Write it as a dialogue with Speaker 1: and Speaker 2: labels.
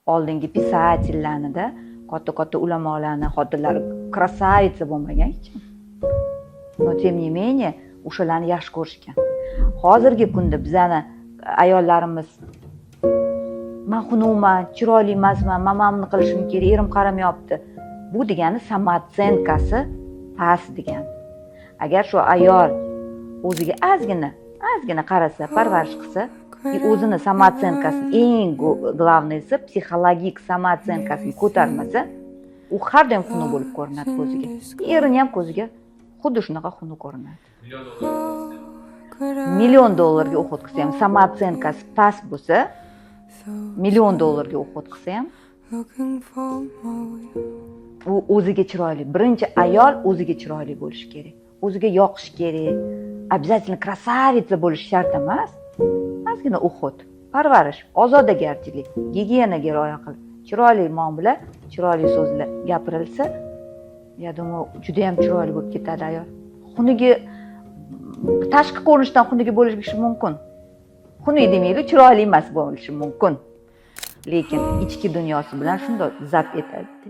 Speaker 1: oldingi pisatellarnida katta ulamolarni xotinlari krasavitsa bo'lmagan hech kim. Но тем не менее o'shalarni yaxshi ko'rishgan. Hozirgi kunda bizani ayollarimiz men xunukman, chiroyli emasman, mamamni qilishim kerak, erim qaramayapti. Bu degani samootsyenkasi past degani. Agar shu ayol o'ziga ozgina qarasa, parvarish qilsa, o'zini samootsyenkasini eng главныйsi psixologik samootsyenkasini ko'tarmasa, u har doim xunuk bo'lib ko'rinadi ko'ziga. Erini ham ko'ziga xuddi shunaqa xunuk ko'rinadi. $1 million o'qit qilsa ham, samootsyenkasi past bo'lsa, $1 million o'qit qilsa ham, u o'ziga chiroyli. Birinchi ayol o'ziga chiroyli bo'lishi kerak. O'ziga yoqish kerak. Обязательно красавица bo'lish shart emas. Ozgina o'qit, parvarish, ozodagarchilik, gigiyenaga rioya qil. Chiroyli muomala, chiroyli so'zlar gapirilsa, я думаю, juda ham chiroyli bo'lib ketadi ayol. Xunugi tashqi ko'rinishdan xunugi bo'lishi mumkin. Xunuk demayli, chiroyli emas bo'lishi mumkin. Lekin ichki dunyosi bilan shunday zabt etadi.